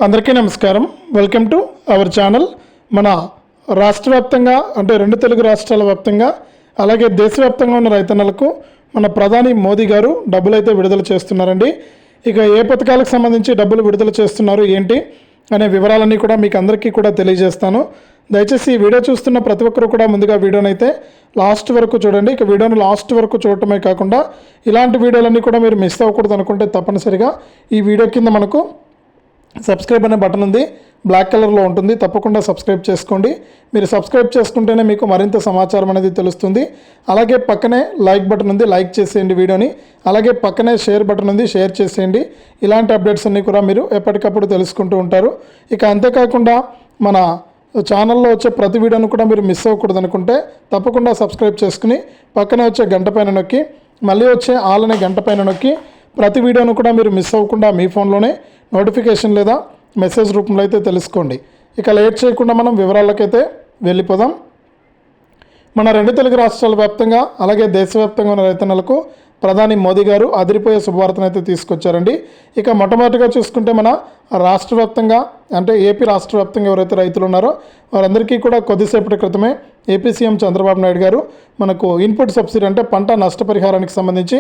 అందరికీ నమస్కారం. Welcome to our channel. మన రాష్ట్ర వ్యాప్తంగా అంటే రెండు తెలుగు రాష్ట్రాల వ్యాప్తంగా అలాగే దేశవ్యాప్తంగా ఉన్న రైతన్నలకు మన ప్రధాని మోదీ గారు డబ్బులు అయితే విడుదల చేస్తున్నారండి. ఇక ఏ పథకాలకు సంబంధించి డబ్బులు విడుదల చేస్తున్నారు ఏంటి అనే వివరాలన్నీ కూడా మీకు అందరికీ కూడా తెలియజేస్తాను. దయచేసి ఈ వీడియో చూస్తున్న ప్రతి ఒక్కరు కూడా ముందుగా వీడియోని అయితే లాస్ట్ వరకు చూడండి. ఇక వీడియోని లాస్ట్ వరకు చూడటమే కాకుండా ఇలాంటి వీడియోలన్నీ కూడా మీరు మిస్ అవ్వకూడదు అనుకుంటే తప్పనిసరిగా ఈ వీడియో కింద మనకు సబ్స్క్రైబ్ అనే బటన్ ఉంది, బ్లాక్ కలర్లో ఉంటుంది. తప్పకుండా సబ్స్క్రైబ్ చేసుకోండి. మీరు సబ్స్క్రైబ్ చేసుకుంటేనే మీకు మరింత సమాచారం అనేది తెలుస్తుంది. అలాగే పక్కనే లైక్ బటన్ ఉంది, లైక్ చేసేయండి వీడియోని. అలాగే పక్కనే షేర్ బటన్ ఉంది, షేర్ చేసేయండి. ఇలాంటి అప్డేట్స్ అన్నీ కూడా మీరు ఎప్పటికప్పుడు తెలుసుకుంటూ ఉంటారు. ఇక అంతేకాకుండా మన ఛానల్లో వచ్చే ప్రతి వీడియోను కూడా మీరు మిస్ అవ్వకూడదు అనుకుంటే తప్పకుండా సబ్స్క్రైబ్ చేసుకుని పక్కనే వచ్చే గంట పైన నొక్కి మళ్ళీ వచ్చే ఆల్ అనే గంట పైన నొక్కి ప్రతి వీడియోను కూడా మీరు మిస్ అవ్వకుండా మీ ఫోన్లోనే నోటిఫికేషన్ లేదా మెసేజ్ రూపంలో అయితే తెలుసుకోండి. ఇక లేట్ చేయకుండా మనం వివరాలకైతే వెళ్ళిపోదాం. మన రెండు తెలుగు రాష్ట్రాల వ్యాప్తంగా అలాగే దేశవ్యాప్తంగా ఉన్న రైతన్నలకు ప్రధాని మోదీ గారు అదిరిపోయే శుభవార్తను అయితే తీసుకొచ్చారండి. ఇక మొట్టమొదటిగా చూసుకుంటే మన రాష్ట్ర వ్యాప్తంగా అంటే ఏపీ రాష్ట్ర వ్యాప్తంగా ఎవరైతే రైతులు ఉన్నారో వారందరికీ కూడా కొద్దిసేపటి క్రితమే ఏపీ సీఎం చంద్రబాబు నాయుడు గారు మనకు ఇన్పుట్ సబ్సిడీ అంటే పంట నష్టపరిహారానికి సంబంధించి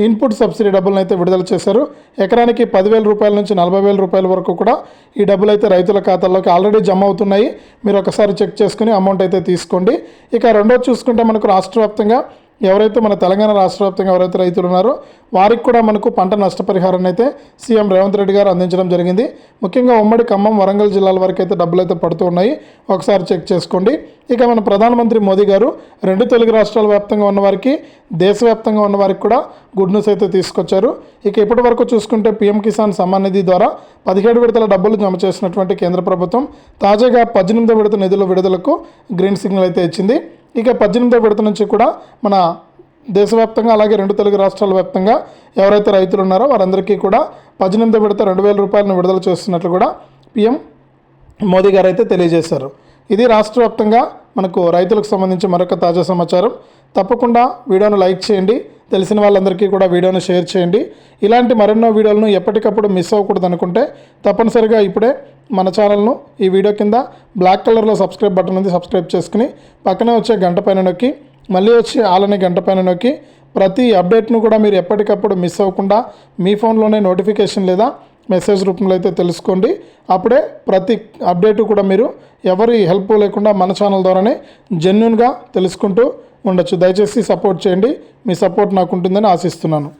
ఇన్పుట్ సబ్సిడీ డబ్బులను అయితే విడుదల చేశారు. ఎకరానికి 10,000 రూపాయల నుంచి 40,000 రూపాయల వరకు కూడా ఈ డబ్బులు అయితే రైతుల ఖాతాల్లోకి ఆల్రెడీ జమ అవుతున్నాయి. మీరు ఒకసారి చెక్ చేసుకుని అమౌంట్ అయితే తీసుకోండి. ఇక రెండోది చూసుకుంటే మనకు రాష్ట్ర వ్యాప్తంగా ఎవరైతే మన తెలంగాణ రాష్ట్ర వ్యాప్తంగా ఎవరైతే రైతులు ఉన్నారో వారికి కూడా మనకు పంట నష్టపరిహారాన్ని అయితే సీఎం రేవంత్ రెడ్డి గారు అందించడం జరిగింది. ముఖ్యంగా ఉమ్మడి ఖమ్మం, వరంగల్ జిల్లాల వరకు అయితే డబ్బులు అయితే పడుతూ ఉన్నాయి. ఒకసారి చెక్ చేసుకోండి. ఇక మన ప్రధానమంత్రి మోదీ గారు రెండు తెలుగు రాష్ట్రాల వ్యాప్తంగా ఉన్నవారికి, దేశవ్యాప్తంగా ఉన్నవారికి కూడా గుడ్ న్యూస్ అయితే తీసుకొచ్చారు. ఇక ఇప్పటి వరకు చూసుకుంటే పీఎం కిసాన్ సమ్మాన్ నిధి ద్వారా 17 విడతల డబ్బులు జమ చేసినటువంటి కేంద్ర ప్రభుత్వం తాజాగా 18వ విడత నిధుల విడుదలకు గ్రీన్ సిగ్నల్ అయితే ఇచ్చింది. ఇక 18వ విడత నుంచి కూడా మన దేశవ్యాప్తంగా అలాగే రెండు తెలుగు రాష్ట్రాల వ్యాప్తంగా ఎవరైతే రైతులు ఉన్నారో వారందరికీ కూడా 18వ విడత 2,000 రూపాయలను విడుదల చేస్తున్నట్లు కూడా పీఎం మోదీ గారు అయితే తెలియజేశారు. ఇది రాష్ట్ర వ్యాప్తంగా మనకు రైతులకు సంబంధించి మరొక తాజా సమాచారం. తప్పకుండా వీడియోను లైక్ చేయండి, తెలిసిన వాళ్ళందరికీ కూడా వీడియోను షేర్ చేయండి. ఇలాంటి మరెన్నో వీడియోలను ఎప్పటికప్పుడు మిస్ అవ్వకూడదు అనుకుంటే తప్పనిసరిగా ఇప్పుడే మన ఛానల్ను ఈ వీడియో కింద బ్లాక్ కలర్లో సబ్స్క్రైబ్ బటన్ ఉంది, సబ్స్క్రైబ్ చేసుకుని పక్కనే వచ్చే గంట పైన నొక్కి మళ్ళీ వచ్చి ఆల్ అనే గంట పైన నొక్కి ప్రతి అప్డేట్ను కూడా మీరు ఎప్పటికప్పుడు మిస్ అవ్వకుండా మీ ఫోన్లోనే నోటిఫికేషన్ లేదా మెసేజ్ రూపంలో అయితే తెలుసుకోండి. అప్పుడే ప్రతి అప్డేటు కూడా మీరు ఎవరి హెల్ప్ లేకుండా మన ఛానల్ ద్వారానే జెన్యూన్గా తెలుసుకుంటూ ఉండొచ్చు. దయచేసి సపోర్ట్ చేయండి. మీ సపోర్ట్ నాకు ఉంటుందని ఆశిస్తున్నాను.